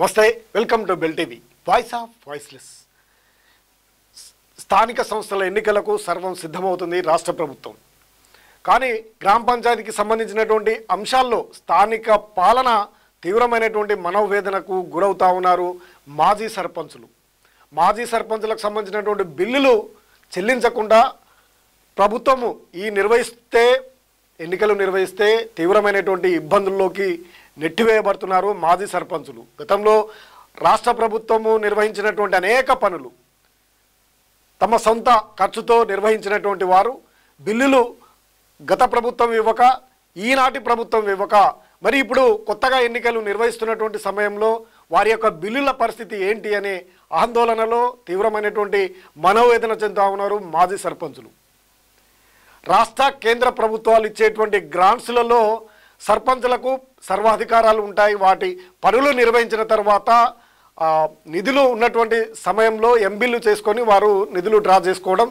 నమస్తే, welcome to bell TV, voice of voiceless. స్థానిక సంస్థల ఎన్నికలకు సర్వం సిద్ధమవుతుంది రాష్ట్ర ప్రభుత్వం. కానీ గ్రామ పంచాయతీకి సంబంధించినటువంటి అంశాల్లో స్థానిక పాలన తీవ్రమైనటువంటి మనోవేదనకు గురవుతా ఉన్నారు మాజీ సర్పంచులు. మాజీ సర్పంచులకు సంబంధించినటువంటి బిల్లులు చెల్లించకుండా ప్రభుత్వము ఎన్నికలు నిర్వహిస్తే తీవ్రమైనటువంటి ఇబ్బందుల్లోకి నెట్టివేయబడుతున్నారు మాజీ సర్పంచులు. గతంలో రాష్ట్ర ప్రభుత్వము నిర్వహించినటువంటి అనేక పనులు తమ సొంత ఖర్చుతో నిర్వహించినటువంటి వారు బిల్లులు గత ప్రభుత్వం ఇవ్వక, ఈనాటి ప్రభుత్వం ఇవ్వక, మరి ఇప్పుడు కొత్తగా ఎన్నికలు నిర్వహిస్తున్నటువంటి సమయంలో వారి యొక్క బిల్లుల పరిస్థితి ఏంటి అనే ఆందోళనలో తీవ్రమైనటువంటి మనోవేదన చెందుతా ఉన్నారు మాజీ సర్పంచులు. రాష్ట్ర కేంద్ర ప్రభుత్వాలు ఇచ్చేటువంటి గ్రాంట్స్లలో సర్పంచులకు సర్వాధికారాలు ఉంటాయి. వాటి పనులు నిర్వహించిన తర్వాత నిధులు ఉన్నటువంటి సమయంలో ఎంబీలు చేసుకొని వారు నిధులు డ్రా చేసుకోవడం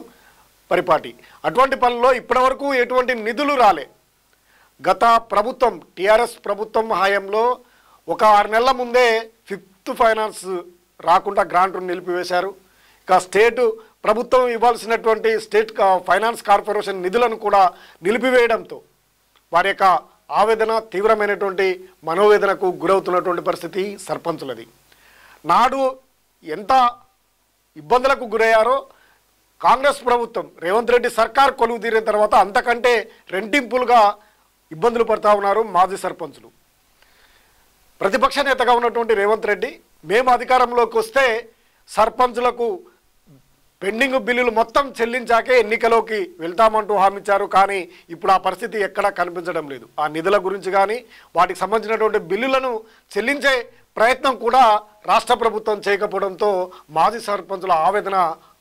పరిపాటి. అటువంటి పనుల్లో ఇప్పటివరకు ఎటువంటి నిధులు రాలే. గత ప్రభుత్వం టీఆర్ఎస్ ప్రభుత్వం హయాంలో ఒక 6 నెలల ముందే 5th ఫైనాన్స్ రాకుండా గ్రాంట్ను నిలిపివేశారు. ఇక స్టేటు ప్రభుత్వం ఇవ్వాల్సినటువంటి స్టేట్ ఫైనాన్స్ కార్పొరేషన్ నిధులను కూడా నిలిపివేయడంతో వారి యొక్క ఆవేదన తీవ్రమైనటువంటి మనోవేదనకు గురవుతున్నటువంటి పరిస్థితి సర్పంచులది. నాడు ఎంత ఇబ్బందులకు గురయ్యారో కాంగ్రెస్ ప్రభుత్వం రేవంత్ రెడ్డి సర్కార్ కొలువు తీరిన తర్వాత అంతకంటే రెండింపులుగా ఇబ్బందులు పడుతూ ఉన్నారు మాజీ సర్పంచులు. ప్రతిపక్ష నేతగా ఉన్నటువంటి రేవంత్ రెడ్డి మేము అధికారంలోకి వస్తే సర్పంచులకు పెండింగ్ బిల్లులు మొత్తం చెల్లించాకే ఎన్నికలోకి వెళ్తామంటూ హామీచ్చారు. కానీ ఇప్పుడు ఆ పరిస్థితి ఎక్కడా కనిపించడం లేదు. ఆ నిధుల గురించి కానీ వాటికి సంబంధించినటువంటి బిల్లులను చెల్లించే ప్రయత్నం కూడా రాష్ట్ర ప్రభుత్వం చేయకపోవడంతో మాజీ సర్పంచుల ఆవేదన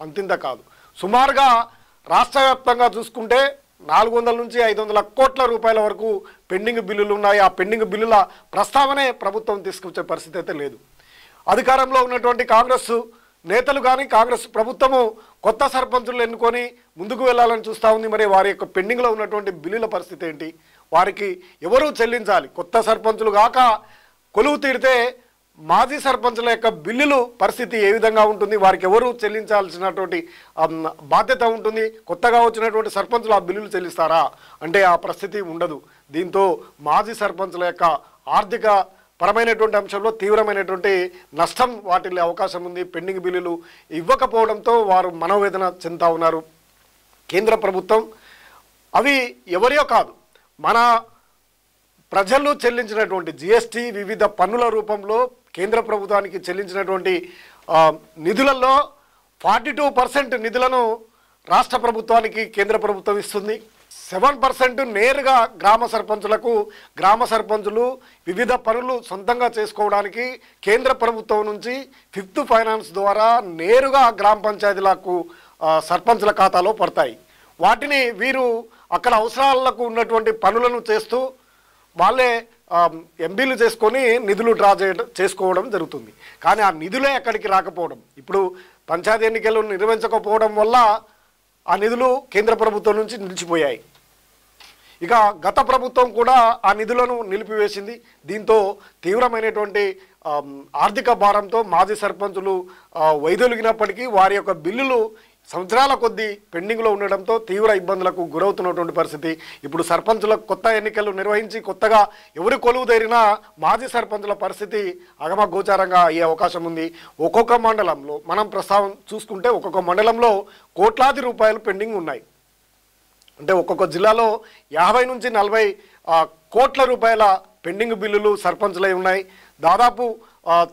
అంతింత కాదు. సుమారుగా రాష్ట్ర వ్యాప్తంగా చూసుకుంటే 400 నుంచి 500 కోట్ల రూపాయల వరకు పెండింగ్ బిల్లులు ఉన్నాయి. ఆ పెండింగ్ బిల్లుల ప్రస్తావనే ప్రభుత్వం తీసుకొచ్చే పరిస్థితి అయితే లేదు. అధికారంలో ఉన్నటువంటి కాంగ్రెస్ నేతలు కానీ కాంగ్రెస్ ప్రభుత్వము కొత్త సర్పంచులు ఎన్నుకొని ముందుకు వెళ్ళాలని చూస్తూ ఉంది. మరి వారి యొక్క పెండింగ్లో ఉన్నటువంటి బిల్లుల పరిస్థితి ఏంటి? వారికి ఎవరు చెల్లించాలి? కొత్త సర్పంచులు కాక కొలువు తీరితే మాజీ సర్పంచుల యొక్క బిల్లులు పరిస్థితి ఏ విధంగా ఉంటుంది? వారికి ఎవరు చెల్లించాల్సినటువంటి బాధ్యత ఉంటుంది? కొత్తగా వచ్చినటువంటి సర్పంచులు ఆ బిల్లులు చెల్లిస్తారా అంటే ఆ పరిస్థితి ఉండదు. దీంతో మాజీ సర్పంచుల యొక్క ఆర్థిక పరమైనటువంటి అంశంలో తీవ్రమైనటువంటి నష్టం వాటిల్లే అవకాశం ఉంది. పెండింగ్ బిల్లులు ఇవ్వకపోవడంతో వారు మనోవేదన చెందుతా ఉన్నారు. కేంద్ర ప్రభుత్వం అవి ఎవరియో కాదు, మన ప్రజలు చెల్లించినటువంటి జిఎస్టీ వివిధ పన్నుల రూపంలో కేంద్ర ప్రభుత్వానికి చెల్లించినటువంటి నిధులలో 42% నిధులను రాష్ట్ర ప్రభుత్వానికి కేంద్ర ప్రభుత్వం ఇస్తుంది. 7% నేరుగా గ్రామ సర్పంచులకు, గ్రామ సర్పంచులు వివిధ పనులు సొంతంగా చేసుకోవడానికి కేంద్ర ప్రభుత్వం నుంచి 5th ఫైనాన్స్ ద్వారా నేరుగా గ్రామ పంచాయతీలకు సర్పంచుల ఖాతాలో పడతాయి. వాటిని వీరు అక్కడ అవసరాలకు ఉన్నటువంటి పనులను చేస్తూ వాళ్ళే ఎంబీలు చేసుకొని నిధులు డ్రా చేసుకోవడం జరుగుతుంది. కానీ ఆ నిధులే ఎక్కడికి రాకపోవడం, ఇప్పుడు పంచాయతీ ఎన్నికలు నిర్వహించకపోవడం వల్ల ఆ నిధులు కేంద్ర ప్రభుత్వం నుంచి నిలిచిపోయాయి. ఇక గత ప్రభుత్వం కూడా ఆ నిధులను నిలిపివేసింది. దీంతో తీవ్రమైనటువంటి ఆర్థిక భారంతో మాజీ సర్పంచులు వైదొలిగినప్పటికీ వారి యొక్క బిల్లులు సంవత్సరాల కొద్దీ పెండింగ్లో ఉండడంతో తీవ్ర ఇబ్బందులకు గురవుతున్నటువంటి పరిస్థితి. ఇప్పుడు సర్పంచులకు కొత్త ఎన్నికలు నిర్వహించి కొత్తగా ఎవరు కొలువు తీరినా మాజీ సర్పంచుల పరిస్థితి అగమగోచారంగా అయ్యే అవకాశం ఉంది. ఒక్కొక్క మండలంలో మనం ప్రస్తావన చూసుకుంటే ఒక్కొక్క మండలంలో కోట్లాది రూపాయలు పెండింగ్ ఉన్నాయి. అంటే ఒక్కొక్క జిల్లాలో 50 నుంచి 40 కోట్ల రూపాయల పెండింగ్ బిల్లులు సర్పంచులై ఉన్నాయి. దాదాపు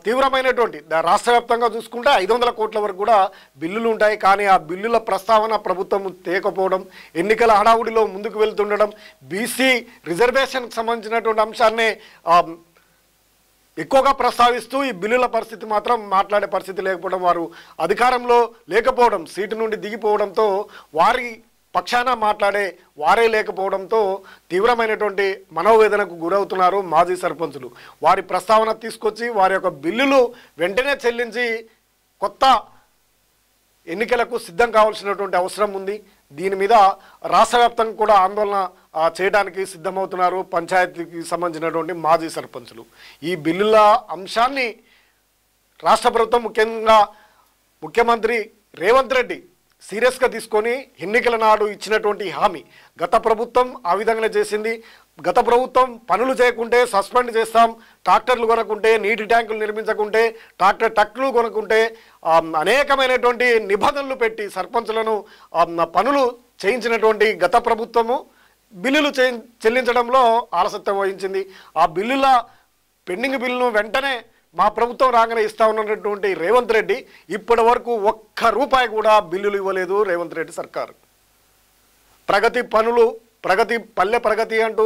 తీవ్రమైనటువంటి రాష్ట్ర వ్యాప్తంగా చూసుకుంటే 500 కోట్ల వరకు కూడా బిల్లులు ఉంటాయి. కానీ ఆ బిల్లుల ప్రస్తావన ప్రభుత్వం తేకపోవడం, ఎన్నికల హడావుడిలో ముందుకు వెళ్తుండడం, బీసీ రిజర్వేషన్కి సంబంధించినటువంటి అంశాన్నే ఎక్కువగా ప్రస్తావిస్తూ ఈ బిల్లుల పరిస్థితి మాత్రం మాట్లాడే పరిస్థితి లేకపోవడం, వారు అధికారంలో లేకపోవడం, సీటు నుండి దిగిపోవడంతో వారి పక్షాన మాట్లాడే వారే లేకపోవడంతో తీవ్రమైనటువంటి మనోవేదనకు గురవుతున్నారు మాజీ సర్పంచులు. వారి ప్రస్తావన తీసుకొచ్చి వారి యొక్క బిల్లులు వెంటనే చెల్లించి కొత్త ఎన్నికలకు సిద్ధం కావాల్సినటువంటి అవసరం ఉంది. దీని మీద రాష్ట్ర వ్యాప్తంగా కూడా ఆందోళన చేయడానికి సిద్ధమవుతున్నారు పంచాయతీకి సంబంధించినటువంటి మాజీ సర్పంచులు. ఈ బిల్లుల అంశాన్ని రాష్ట్ర ప్రభుత్వం ముఖ్యంగా ముఖ్యమంత్రి రేవంత్ రెడ్డి సీరియస్గా తీసుకొని ఎన్నికల నాడు ఇచ్చినటువంటి హామీ గత ప్రభుత్వం ఆ విధంగానే చేసింది. గత ప్రభుత్వం పనులు చేయకుంటే సస్పెండ్ చేస్తాం, ట్రాక్టర్లు కొనకుంటే, నీటి ట్యాంకులు నిర్మించకుంటే, ట్రాక్టర్ ట్రక్లు కొనకుంటే అనేకమైనటువంటి నిబంధనలు పెట్టి సర్పంచులను పనులు చేయించినటువంటి గత ప్రభుత్వము బిల్లులు చెల్లించడంలో ఆలస్యం వహించింది. ఆ బిల్లుల పెండింగ్ బిల్లును వెంటనే మా ప్రభుత్వం రాగానే ఇస్తా ఉన్నటువంటి రేవంత్ రెడ్డి ఇప్పటి వరకు ఒక్క రూపాయి కూడా బిల్లులు ఇవ్వలేదు. రేవంత్ రెడ్డి సర్కారు ప్రగతి పనులు, ప్రగతి పల్లె ప్రగతి అంటూ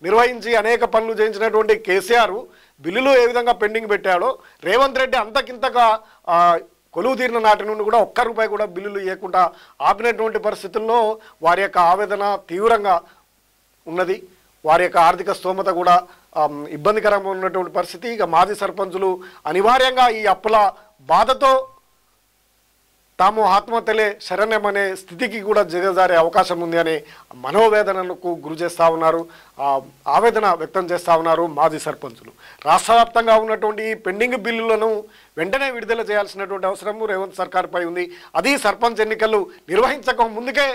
నిర్వహించి అనేక పనులు చేయించినటువంటి కేసీఆర్ బిల్లులు ఏ విధంగా పెండింగ్ పెట్టాడో రేవంత్ రెడ్డి అంతకింతగా కొలువు తీరిన నాటి నుండి కూడా ఒక్క రూపాయి కూడా బిల్లులు ఇవ్వకుండా ఆపినటువంటి పరిస్థితుల్లో వారి యొక్క ఆవేదన తీవ్రంగా ఉన్నది. వారి యొక్క ఆర్థిక స్తోమత కూడా ఇబ్బందికరంగా ఉన్నటువంటి పరిస్థితి. ఇక మాజీ సర్పంచులు అనివార్యంగా ఈ అప్పుల బాధతో తాము ఆత్మహత్యలే శరణ్యమనే స్థితికి కూడా దిగజారే అవకాశం ఉంది అనే మనోవేదనలకు గురి చేస్తూ ఉన్నారు, ఆవేదన వ్యక్తం చేస్తూ ఉన్నారు మాజీ సర్పంచులు. రాష్ట్ర వ్యాప్తంగా ఉన్నటువంటి పెండింగ్ బిల్లులను వెంటనే విడుదల చేయాల్సినటువంటి అవసరం రేవంత్ సర్కార్పై ఉంది. అది సర్పంచ్ ఎన్నికలు నిర్వహించక ముందుకే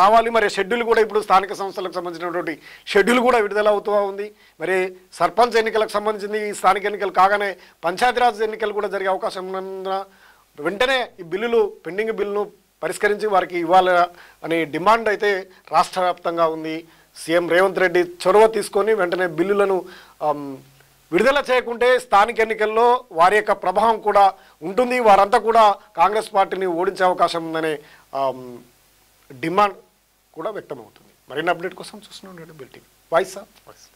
రావాలి. మరి షెడ్యూల్ కూడా ఇప్పుడు స్థానిక సంస్థలకు సంబంధించినటువంటి షెడ్యూల్ కూడా విడుదల అవుతూ ఉంది. మరి సర్పంచ్ ఎన్నికలకు సంబంధించి ఈ స్థానిక ఎన్నికలు కాగానే పంచాయతీరాజ్ ఎన్నికలు కూడా జరిగే అవకాశం ఉన్నందున వెంటనే ఈ బిల్లులు పెండింగ్ బిల్లును పరిష్కరించి వారికి ఇవ్వాలి అనే డిమాండ్ అయితే రాష్ట్ర వ్యాప్తంగా ఉంది. సీఎం రేవంత్ రెడ్డి చొరవ తీసుకొని వెంటనే బిల్లులను విడుదల చేయకుంటే స్థానిక ఎన్నికల్లో వారి యొక్క ప్రభావం కూడా ఉంటుంది, వారంతా కూడా కాంగ్రెస్ పార్టీని ఓడించే అవకాశం ఉందనే డిమాండ్ కూడా వ్యక్తమవుతుంది. మరిన్ని అప్డేట్ కోసం చూస్తున్నాం బులెటిన్ వాయిస్ ఆఫ్ వాయిస్.